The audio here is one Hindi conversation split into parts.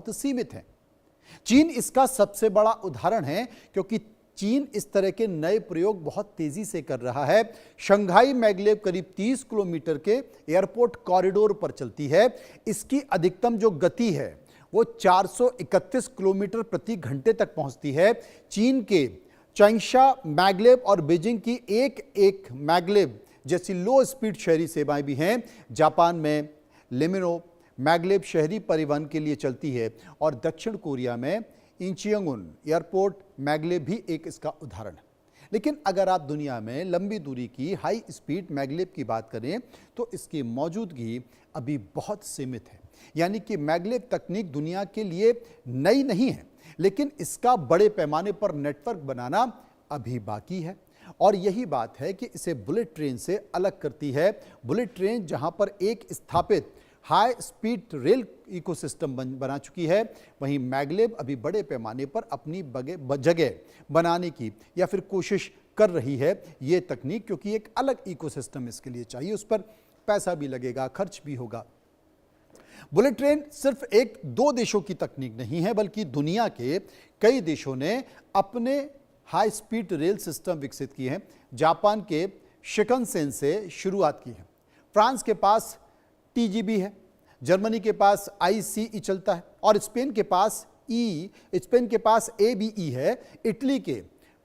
बहुत सीमित हैं। चीन इसका सबसे बड़ा उदाहरण है, क्योंकि चीन इस तरह के नए प्रयोग बहुत तेजी से कर रहा है। शंघाई मैग्लेव करीब 30 किलोमीटर के एयरपोर्ट कॉरिडोर पर चलती है। इसकी अधिकतम जो गति है वो 431 किलोमीटर प्रति घंटे तक पहुंचती है। चीन के चैंगशा मैग्लेव और बीजिंग की एक मैग्लेव जैसी लो स्पीड शहरी सेवाएं भी हैं। जापान में लेमिनो मैग्लेव शहरी परिवहन के लिए चलती है और दक्षिण कोरिया में इंचियोंगुन एयरपोर्ट मैग्लेव भी एक इसका उदाहरण है। लेकिन अगर आप दुनिया में लंबी दूरी की हाई स्पीड मैग्लेव की बात करें तो इसकी मौजूदगी अभी बहुत सीमित है। यानी कि मैग्लेव तकनीक दुनिया के लिए नई नहीं है, लेकिन इसका बड़े पैमाने पर नेटवर्क बनाना अभी बाकी है। और यही बात है कि इसे बुलेट ट्रेन से अलग करती है। बुलेट ट्रेन जहां पर एक स्थापित हाई स्पीड रेल इकोसिस्टम बना चुकी है, वहीं मैग्लेव अभी बड़े पैमाने पर अपनी जगह बनाने की या फिर कोशिश कर रही है ये तकनीक, क्योंकि एक अलग इकोसिस्टम इसके लिए चाहिए, उस पर पैसा भी लगेगा, खर्च भी होगा। बुलेट ट्रेन सिर्फ एक दो देशों की तकनीक नहीं है, बल्कि दुनिया के कई देशों ने अपने हाई स्पीड रेल सिस्टम विकसित किए हैं। जापान के शिकनसेन से शुरुआत की है, फ्रांस के पास टीजीबी है, जर्मनी के पास आईसीई चलता है और स्पेन के पास एबीई है, इटली के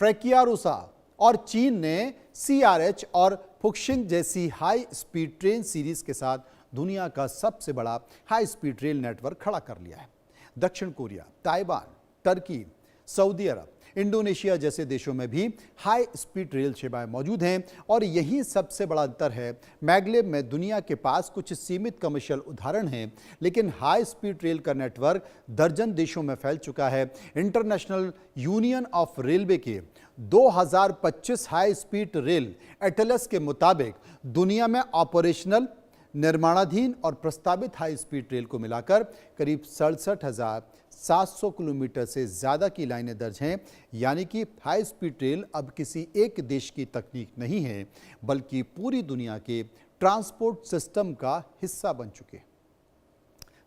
फ्रैकियारोसा और चीन ने सीआरएच और फुक्शिंग जैसी हाई स्पीड ट्रेन सीरीज के साथ दुनिया का सबसे बड़ा हाई स्पीड रेल नेटवर्क खड़ा कर लिया है। दक्षिण कोरिया, ताइवान, टर्की, सऊदी अरब, इंडोनेशिया जैसे देशों में भी हाई स्पीड रेल सेवाएं मौजूद हैं और यही सबसे बड़ा अंतर है। मैग्लेव में दुनिया के पास कुछ सीमित कमर्शियल उदाहरण हैं, लेकिन हाई स्पीड रेल का नेटवर्क दर्जन देशों में फैल चुका है। इंटरनेशनल यूनियन ऑफ रेलवे के 2025 हाई स्पीड रेल एटलस के मुताबिक दुनिया में ऑपरेशनल, निर्माणाधीन और प्रस्तावित हाई स्पीड रेल को मिलाकर करीब 67,700 किलोमीटर से ज़्यादा की लाइनें दर्ज हैं। यानी कि हाई स्पीड रेल अब किसी एक देश की तकनीक नहीं है, बल्कि पूरी दुनिया के ट्रांसपोर्ट सिस्टम का हिस्सा बन चुके हैं।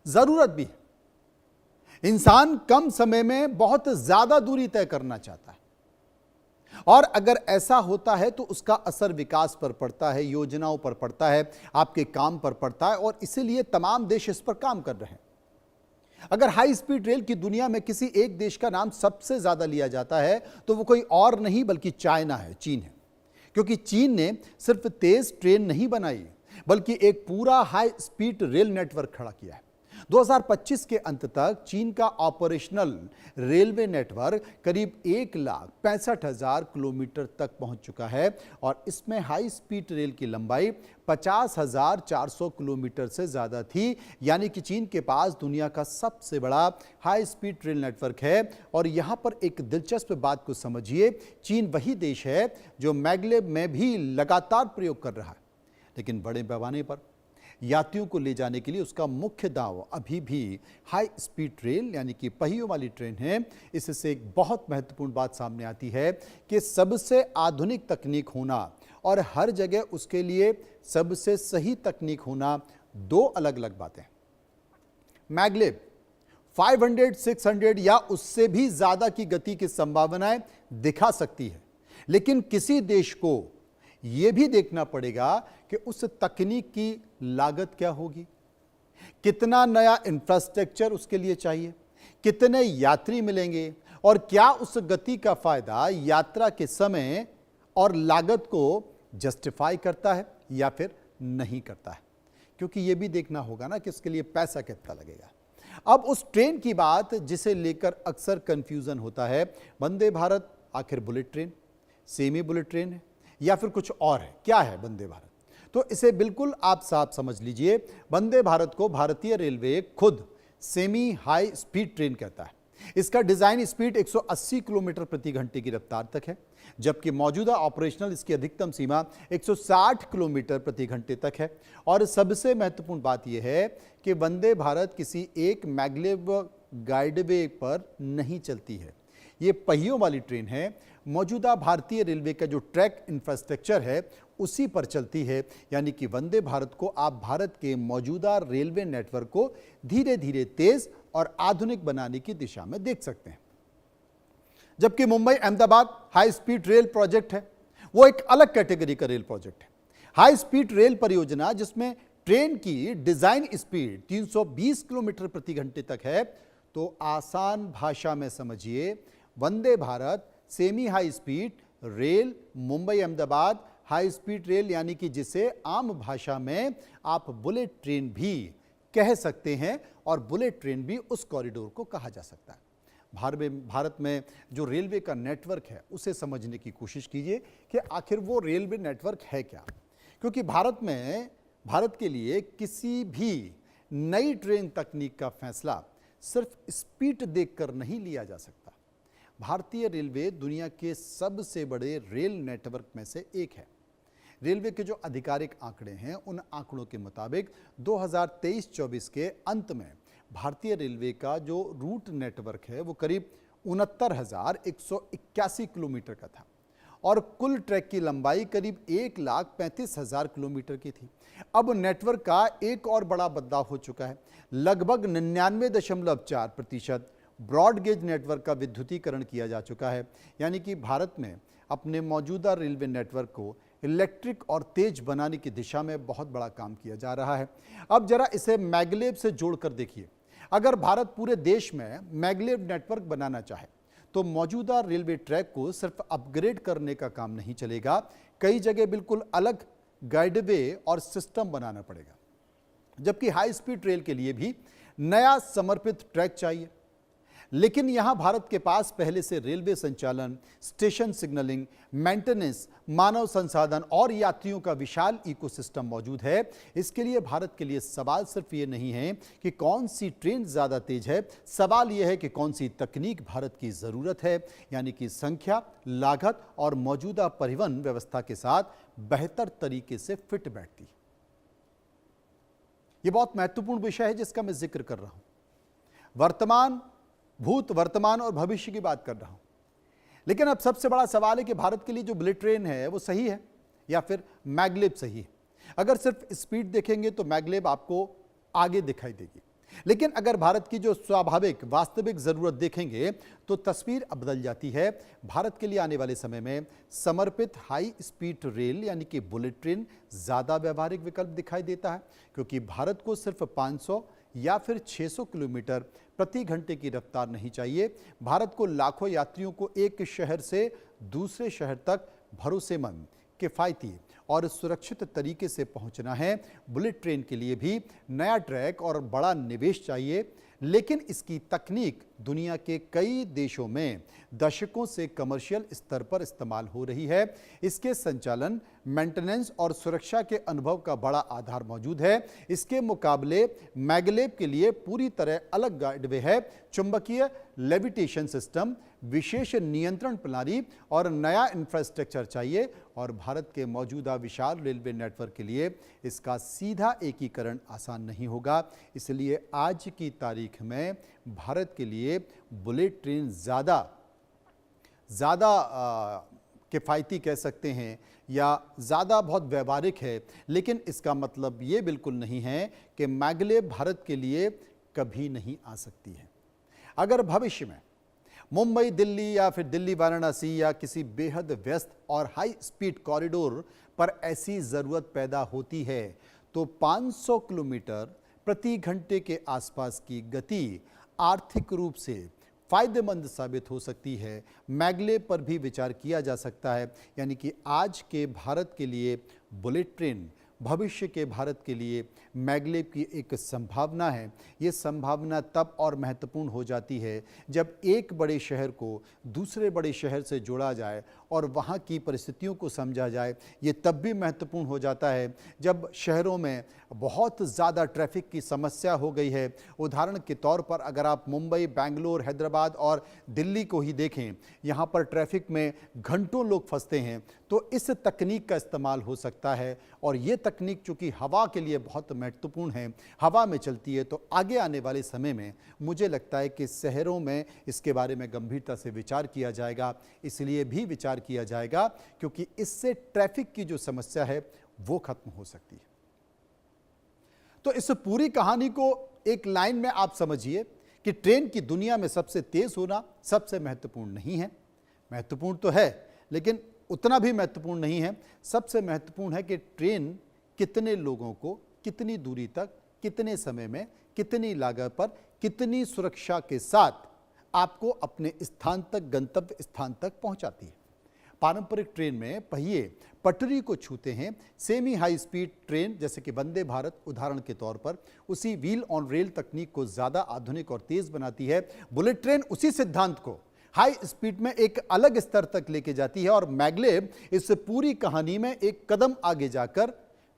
ज़रूरत भी है। इंसान कम समय में बहुत ज़्यादा दूरी तय करना चाहता है और अगर ऐसा होता है तो उसका असर विकास पर पड़ता है, योजनाओं पर पड़ता है, आपके काम पर पड़ता है और इसीलिए तमाम देश इस पर काम कर रहे हैं। अगर हाई स्पीड रेल की दुनिया में किसी एक देश का नाम सबसे ज्यादा लिया जाता है तो वो कोई और नहीं बल्कि चाइना है, चीन है। क्योंकि चीन ने सिर्फ तेज ट्रेन नहीं बनाई, बल्ककि एक पूरा हाई स्पीड रेल नेटवर्क खड़ा किया है। 2025 के अंत तक चीन का ऑपरेशनल रेलवे नेटवर्क करीब 1,65,000 किलोमीटर तक पहुंच चुका है और इसमें हाई स्पीड रेल की लंबाई 50,400 किलोमीटर से ज़्यादा थी। यानी कि चीन के पास दुनिया का सबसे बड़ा हाई स्पीड रेल नेटवर्क है। और यहाँ पर एक दिलचस्प बात को समझिए, चीन वही देश है जो मैग्लेव में भी लगातार प्रयोग कर रहा है, लेकिन बड़े पैमाने पर यात्रियों को ले जाने के लिए उसका मुख्य दांव अभी भी हाई स्पीड रेल यानी कि पहियों वाली ट्रेन है। इससे एक बहुत महत्वपूर्ण बात सामने आती है कि सबसे आधुनिक तकनीक होना और हर जगह उसके लिए सबसे सही तकनीक होना दो अलग अलग बातें हैं। मैग्लेव 500, 600 या उससे भी ज्यादा की गति की संभावनाएं दिखा सकती है, लेकिन किसी देश को यह भी देखना पड़ेगा कि उस तकनीक की लागत क्या होगी, कितना नया इंफ्रास्ट्रक्चर उसके लिए चाहिए, कितने यात्री मिलेंगे और क्या उस गति का फायदा यात्रा के समय और लागत को जस्टिफाई करता है या फिर नहीं करता है। क्योंकि यह भी देखना होगा ना कि उसके लिए पैसा कितना लगेगा। अब उस ट्रेन की बात जिसे लेकर अक्सर कंफ्यूजन होता है, वंदे भारत आखिर bullet train, semi bullet train है या फिर कुछ और है? क्या है वंदे भारत? तो इसे बिल्कुल आप साफ समझ लीजिए, वंदे भारत को भारतीय रेलवे खुद सेमी हाई स्पीड ट्रेन कहता है। इसका डिजाइन स्पीड 180 किलोमीटर प्रति घंटे की रफ्तार तक है, जबकि मौजूदा ऑपरेशनल इसकी अधिकतम सीमा 160 किलोमीटर प्रति घंटे तक है। और सबसे महत्वपूर्ण बात यह है कि वंदे भारत किसी एक मैग्लेव गाइडवे पर नहीं चलती है। ये पहियों वाली ट्रेन है, मौजूदा भारतीय रेलवे का जो ट्रैक इंफ्रास्ट्रक्चर है उसी पर चलती है। यानी कि वंदे भारत को आप भारत के मौजूदा रेलवे नेटवर्क को धीरे धीरे तेज और आधुनिक बनाने की दिशा में देख सकते हैं। जबकि Mumbai Ahmedabad high speed rail project है, वो एक अलग कैटेगरी का रेल प्रोजेक्ट है। हाई स्पीड रेल परियोजना जिसमें ट्रेन की डिजाइन स्पीड 320 किलोमीटर प्रति घंटे तक है, तो आसान भाषा में समझिए, Vande Bharat semi high speed rail Mumbai Ahmedabad high speed rail, यानी कि जिसे आम भाषा में आप बुलेट ट्रेन भी कह सकते हैं, और बुलेट ट्रेन भी उस कॉरिडोर को कहा जा सकता है। भारत में जो रेलवे का नेटवर्क है उसे समझने की कोशिश कीजिए कि आखिर वो रेलवे नेटवर्क है क्या। क्योंकि भारत के लिए किसी भी नई ट्रेन तकनीक का फैसला सिर्फ स्पीड देखकर नहीं लिया जा सकता। भारतीय रेलवे दुनिया के सबसे बड़े रेल नेटवर्क में से एक है। रेलवे के जो आधिकारिक आंकड़े हैं, उन आंकड़ों के मुताबिक 2023-24 के अंत में भारतीय रेलवे का जो रूट नेटवर्क है वो करीब 69,181 किलोमीटर का था, और कुल ट्रैक की लंबाई करीब 1,35,000 किलोमीटर की थी। अब नेटवर्क का एक और बड़ा बदलाव हो चुका है। लगभग 99.4% ब्रॉड गेज नेटवर्क का विद्युतीकरण किया जा चुका है। यानी कि भारत में अपने मौजूदा रेलवे नेटवर्क को इलेक्ट्रिक और तेज बनाने की दिशा में बहुत बड़ा काम किया जा रहा है। अब जरा इसे मैगलेब से जोड़कर देखिए। अगर भारत पूरे देश में मैगलेब नेटवर्क बनाना चाहे तो मौजूदा रेलवे ट्रैक को सिर्फ अपग्रेड करने का काम नहीं चलेगा, कई जगह बिल्कुल अलग गाइडवे और सिस्टम बनाना पड़ेगा। जबकि हाई स्पीड रेल के लिए भी नया समर्पित ट्रैक चाहिए। लेकिन यहां भारत के पास पहले से रेलवे संचालन, स्टेशन सिग्नलिंग, मेंटेनेंस, मानव संसाधन और यात्रियों का विशाल इकोसिस्टम मौजूद है। इसके लिए भारत के लिए सवाल सिर्फ ये नहीं है कि कौन सी ट्रेन ज़्यादा तेज है, सवाल यह है कि कौन सी तकनीक भारत की ज़रूरत है, यानी कि संख्या, लागत और मौजूदा परिवहन व्यवस्था के साथ बेहतर तरीके से फिट बैठती है। ये बहुत महत्वपूर्ण विषय है जिसका मैं जिक्र कर रहा हूं। भूत, वर्तमान और भविष्य की बात कर रहा हूं। लेकिन अब सबसे बड़ा सवाल है कि भारत के लिए जो बुलेट ट्रेन है वो सही है या फिर मैगलेब सही है। अगर सिर्फ स्पीड देखेंगे तो मैगलेब आपको आगे दिखाई देगी, लेकिन अगर भारत की जो स्वाभाविक वास्तविक जरूरत देखेंगे तो तस्वीर अब बदल जाती है। भारत के लिए आने वाले समय में समर्पित हाई स्पीड रेल यानी कि बुलेट ट्रेन ज्यादा व्यवहारिक विकल्प दिखाई देता है, क्योंकि भारत को सिर्फ 500 या फिर 600 किलोमीटर प्रति घंटे की रफ्तार नहीं चाहिए। भारत को लाखों यात्रियों को एक शहर से दूसरे शहर तक भरोसेमंद, किफ़ायती और सुरक्षित तरीके से पहुंचना है। बुलेट ट्रेन के लिए भी नया ट्रैक और बड़ा निवेश चाहिए, लेकिन इसकी तकनीक दुनिया के कई देशों में दशकों से कमर्शियल स्तर पर इस्तेमाल हो रही है। इसके संचालन, मेंटेनेंस और सुरक्षा के अनुभव का बड़ा आधार मौजूद है। इसके मुकाबले मैगलेब के लिए पूरी तरह अलग गाइडवे है। चुंबकीय लेविटेशन सिस्टम, विशेष नियंत्रण प्रणाली और नया इंफ्रास्ट्रक्चर चाहिए, और भारत के मौजूदा विशाल रेलवे नेटवर्क के लिए इसका सीधा एकीकरण आसान नहीं होगा। इसलिए आज की तारीख में भारत के लिए बुलेट ट्रेन ज़्यादा किफ़ायती कह सकते हैं या ज़्यादा बहुत व्यवहारिक है, लेकिन इसका मतलब ये बिल्कुल नहीं है कि मैगलेब भारत के लिए कभी नहीं आ सकती है। अगर भविष्य में मुंबई दिल्ली या फिर दिल्ली वाराणसी या किसी बेहद व्यस्त और हाई स्पीड कॉरिडोर पर ऐसी ज़रूरत पैदा होती है तो 500 किलोमीटर प्रति घंटे के आसपास की गति आर्थिक रूप से फायदेमंद साबित हो सकती है। मैगलेब पर भी विचार किया जा सकता है। यानी कि आज के भारत के लिए बुलेट ट्रेन, भविष्य के भारत के लिए मैगलेब की एक संभावना है। ये संभावना तब और महत्वपूर्ण हो जाती है जब एक बड़े शहर को दूसरे बड़े शहर से जोड़ा जाए और वहाँ की परिस्थितियों को समझा जाए। ये तब भी महत्वपूर्ण हो जाता है जब शहरों में बहुत ज़्यादा ट्रैफिक की समस्या हो गई है। उदाहरण के तौर पर अगर आप मुंबई, बेंगलुरु, हैदराबाद और दिल्ली को ही देखें, यहाँ पर ट्रैफिक में घंटों लोग फंसते हैं। तो इस तकनीक का इस्तेमाल हो सकता है और ये तकनीक चूँकि हवा के लिए बहुत महत्वपूर्ण है, हवा में चलती है, तो आगे आने वाले समय में मुझे लगता है कि शहरों में इसके बारे में गंभीरता से विचार किया जाएगा। इसलिए भी विचार किया जाएगा क्योंकि इससे ट्रैफिक की जो समस्या है वो खत्म हो सकती है। तो इस पूरी कहानी को एक लाइन में आप समझिए कि ट्रेन की दुनिया में सबसे तेज होना सबसे महत्वपूर्ण नहीं है। महत्वपूर्ण तो है लेकिन उतना भी महत्वपूर्ण नहीं है। सबसे महत्वपूर्ण है कि ट्रेन कितने लोगों को कितनी दूरी तक, कितने समय में, कितनी लागत पर, कितनी सुरक्षा के साथ आपको अपने स्थान तक, गंतव्य स्थान तक पहुंचाती है। पारंपरिक ट्रेन में पहिए पटरी को छूते हैं। सेमी हाई स्पीड ट्रेन जैसे कि वंदे भारत उदाहरण के तौर पर उसी व्हील ऑन रेल तकनीक को ज़्यादा आधुनिक और तेज बनाती है। बुलेट ट्रेन उसी सिद्धांत को हाई स्पीड में एक अलग स्तर तक लेके जाती है और मैग्लेव इस पूरी कहानी में एक कदम आगे जाकर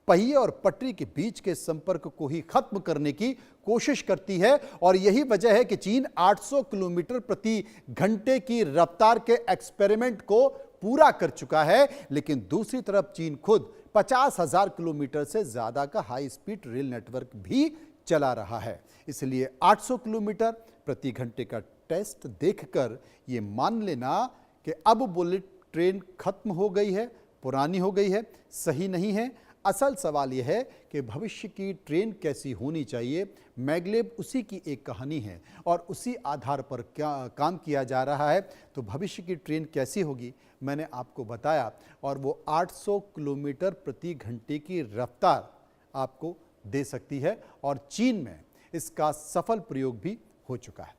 पहिए और पटरी के बीच के संपर्क को ही खत्म करने की कोशिश करती है। और यही वजह है कि चीन 800 किलोमीटर प्रति घंटे की रफ्तार के एक्सपेरिमेंट को पूरा कर चुका है, लेकिन दूसरी तरफ चीन खुद 50,000 किलोमीटर से ज्यादा का हाई स्पीड रेल नेटवर्क भी चला रहा है। इसलिए 800 किलोमीटर प्रति घंटे का टेस्ट देखकर यह मान लेना कि अब बुलेट ट्रेन खत्म हो गई है, पुरानी हो गई है, सही नहीं है। असल सवाल यह है कि भविष्य की ट्रेन कैसी होनी चाहिए। मैग्लेव उसी की एक कहानी है और उसी आधार पर क्या काम किया जा रहा है। तो भविष्य की ट्रेन कैसी होगी मैंने आपको बताया और वो 800 किलोमीटर प्रति घंटे की रफ्तार आपको दे सकती है और चीन में इसका सफल प्रयोग भी हो चुका है।